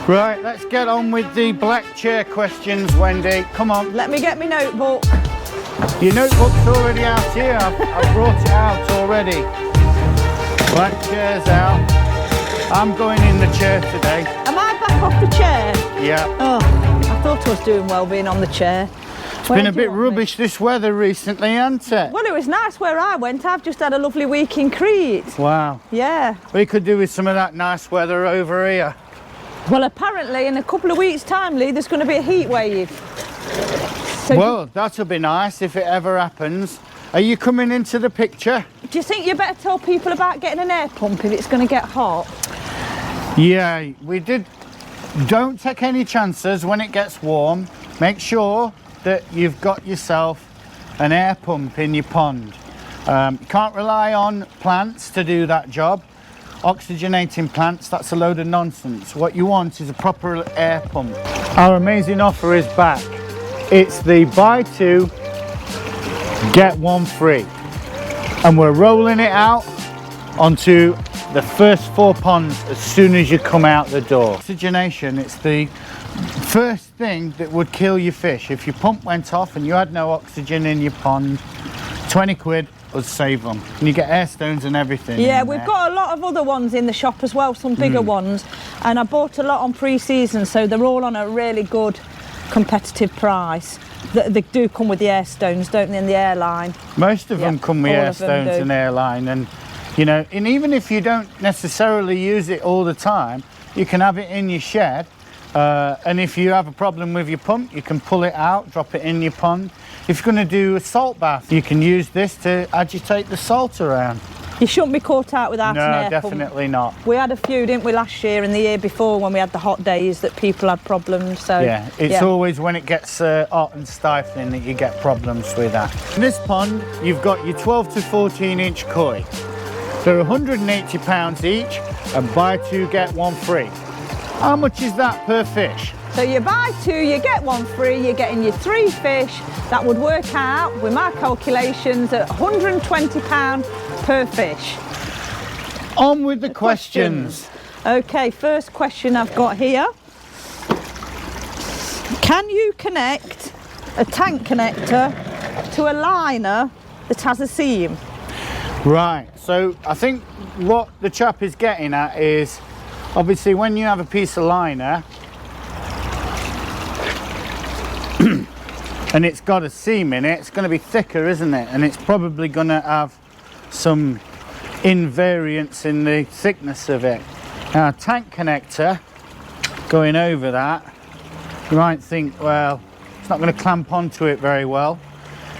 Right, let's get on with the black chair questions, Wendy. Come on. Let me get my notebook. Your notebook's already out here. I've brought it out already. Black chair's out. I'm going in the chair today. Am I back off the chair? Yeah. Oh, I thought I was doing well being on the chair. It's been a bit rubbish this weather recently, hasn't it? Well, it was nice where I went. I've just had a lovely week in Crete. Wow. Yeah. We could do with some of that nice weather over here. Well, apparently in a couple of weeks' time, Lee, there's going to be a heat wave. So well, that'll be nice if it ever happens. Are you coming into the picture? do you think you better tell people about getting an air pump if it's going to get hot? Yeah, we did. Don't take any chances when it gets warm. Make sure that you've got yourself an air pump in your pond. You can't rely on plants to do that job. Oxygenating plants, that's a load of nonsense. What you want is a proper air pump. Our amazing offer is back. It's the buy two, get one free. And we're rolling it out onto the first 4 ponds as soon as you come out the door. Oxygenation, it's the first thing that would kill your fish. If your pump went off and you had no oxygen in your pond, 20 quid would save them. And you get air stones and everything. Yeah, we've got a lot of other ones in the shop as well, some bigger ones. And I bought a lot on pre-season, so they're all on a really good competitive price. They do come with the air stones, don't they, in the airline? Most of them come with air stones and airline, and you know, and even if you don't necessarily use it all the time, you can have it in your shed, and if you have a problem with your pump, you can pull it out, drop it in your pond. If you're going to do a salt bath, you can use this to agitate the salt around. You shouldn't be caught out without an air pump. No, definitely not. We had a few, didn't we, last year and the year before when we had the hot days that people had problems. So yeah, it's always when it gets hot and stifling that you get problems with that. In this pond, you've got your 12 to 14 inch koi. They're £180 each, and buy two, get one free. How much is that per fish? So you buy two, you get one free, you're getting your 3 fish. That would work out, with my calculations, at £120 per fish. On with the questions. Okay, first question I've got here. Can you connect a tank connector to a liner that has a seam? Right, so I think what the chap is getting at is, obviously when you have a piece of liner and it's got a seam in it, it's going to be thicker, isn't it? And it's probably going to have some invariance in the thickness of it. Now, a tank connector going over that, you might think, well, it's not going to clamp onto it very well.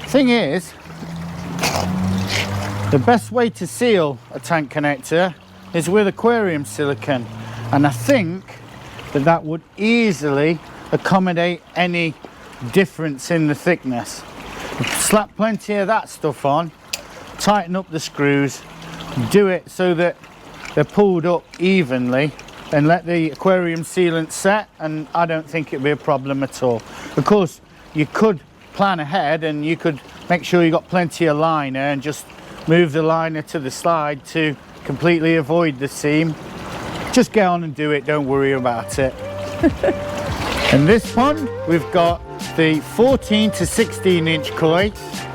Thing is, the best way to seal a tank connector is with aquarium silicone, and I think that that would easily accommodate any difference in the thickness. Slap plenty of that stuff on, tighten up the screws, do it so that they're pulled up evenly, and let the aquarium sealant set, and I don't think it'd be a problem at all. Of course, you could plan ahead and you could make sure you got plenty of liner and just move the liner to the side to completely avoid the seam. Just get on and do it, don't worry about it. In this pond, we've got the 14 to 16 inch koi,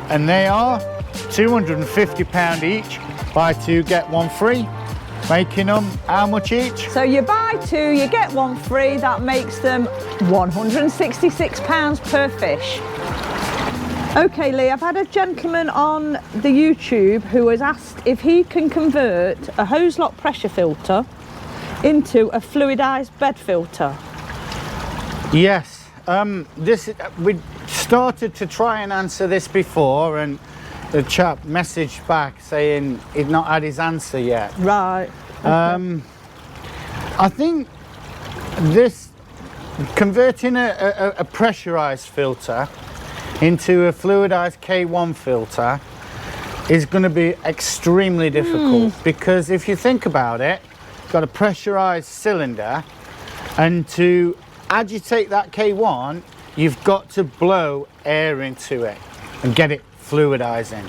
and they are £250 each. Buy two, get one free. Making them how much each? So you buy two, you get one free. That makes them £166 per fish. Okay, Lee, I've had a gentleman on the YouTube who has asked if he can convert a hose lock pressure filter into a fluidized bed filter. Yes, we started to try and answer this before, and the chap messaged back saying he'd not had his answer yet. Right. Okay. I think this converting a pressurized filter into a fluidized K1 filter is going to be extremely difficult, because if you think about it, you've got a pressurized cylinder, and to agitate that K1, you've got to blow air into it and get it fluidizing.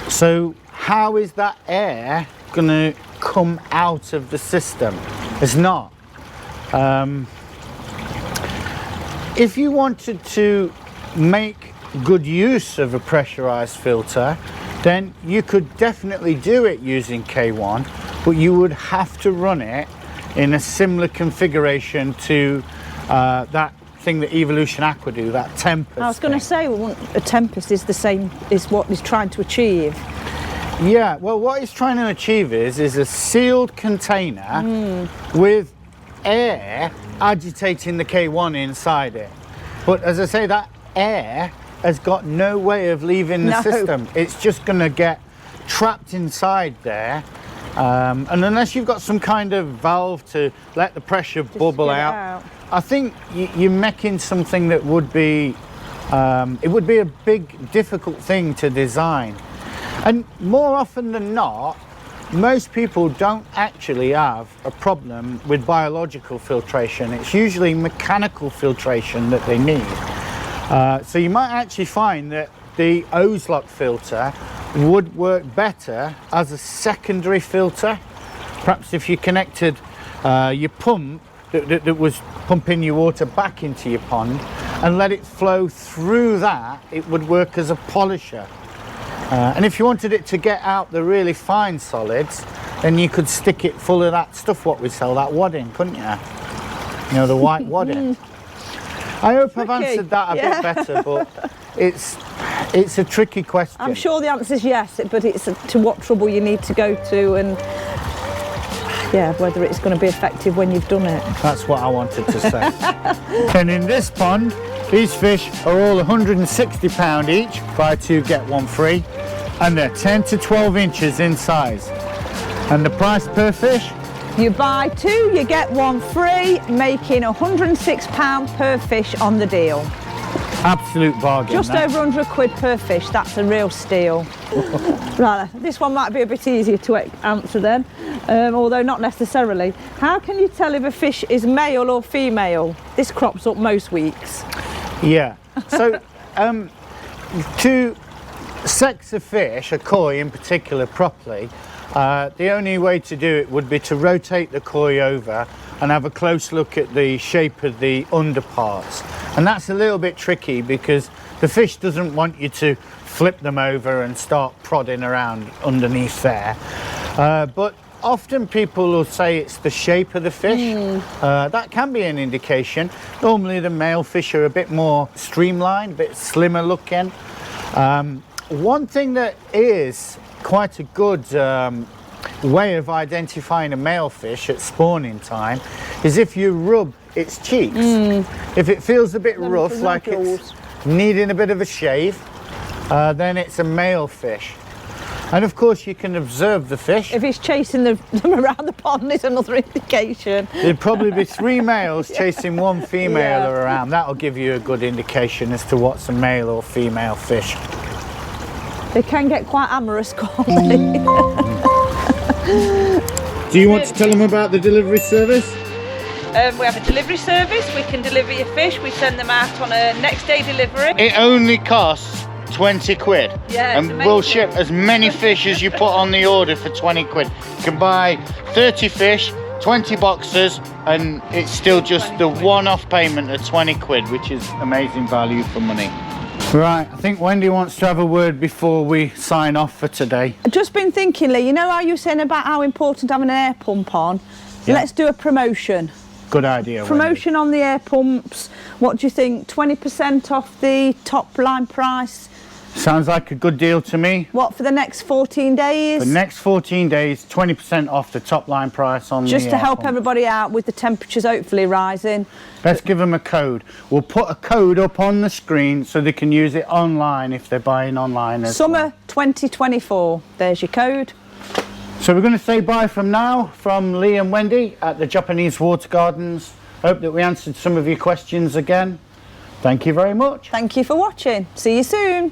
So how is that air going to come out of the system? It's not. If you wanted to make good use of a pressurized filter, then you could definitely do it using K1, but you would have to run it in a similar configuration to that thing that Evolution Aqua do, that Tempest. I was going to say, a Tempest is the same, is what it's trying to achieve. Yeah, well, what it's trying to achieve is a sealed container with air agitating the K1 inside it. But as I say, that air has got no way of leaving the system. It's just going to get trapped inside there. And unless you've got some kind of valve to let the pressure bubble out, I think you're making something that would be, it would be a big, difficult thing to design. And more often than not, most people don't actually have a problem with biological filtration. It's usually mechanical filtration that they need. So you might actually find that the Ozlock filter would work better as a secondary filter. Perhaps if you connected your pump that was pumping your water back into your pond and let it flow through that, it would work as a polisher. And if you wanted it to get out the really fine solids, then you could stick it full of that stuff what we sell, that wadding, couldn't you? You know, the white wadding. I hope I've answered that a bit better, but it's a tricky question. I'm sure the answer is yes, but it's to what trouble you need to go to, and yeah, whether it's going to be effective when you've done it. That's what I wanted to say. And in this pond, these fish are all £160 each, buy two get one free, and they're 10 to 12 inches in size. And the price per fish? You buy two, you get one free, making £106 per fish on the deal. Absolute bargain. Just over 100 quid per fish, that's a real steal. Right, this one might be a bit easier to answer then, although not necessarily. How can you tell if a fish is male or female? This crops up most weeks. Yeah, so to sex a fish, a koi in particular, properly, the only way to do it would be to rotate the koi over and have a close look at the shape of the underparts. And that's a little bit tricky because the fish doesn't want you to flip them over and start prodding around underneath there. But often people will say it's the shape of the fish. That can be an indication. Normally the male fish are a bit more streamlined, a bit slimmer looking. One thing that is quite a good way of identifying a male fish at spawning time is if you rub its cheeks. If it feels a bit rough, like it's needing a bit of a shave, then it's a male fish. And of course you can observe the fish. If he's chasing them around the pond, is another indication. There'd probably be three males chasing one female around. That'll give you a good indication as to what's a male or female fish. They can get quite amorous, can't they? Do you want to tell them about the delivery service? We have a delivery service. We can deliver your fish. We send them out on a next day delivery. It only costs 20 quid. Yeah, and we'll ship as many fish as you put on the order for 20 quid. You can buy 30 fish, 20 boxes, and it's still just the one-off payment of 20 quid, which is amazing value for money. Right, I think Wendy wants to have a word before we sign off for today. I've just been thinking, Lee, you know how you were saying about how important having an air pump on? Yeah. Let's do a promotion. Good idea, Promotion Wendy. on the air pumps. What do you think? 20% off the top line price? Sounds like a good deal to me. What, for the next 14 days? For the next 14 days, 20% off the top line price on Just the to air help pump. everybody out with the temperatures hopefully rising. Let's give them a code. We'll put a code up on the screen so they can use it online if they're buying online as Summer well. 2024. There's your code. So we're going to say bye from now from Lee and Wendy at the Japanese Water Gardens. Hope that we answered some of your questions again. Thank you very much. Thank you for watching. See you soon.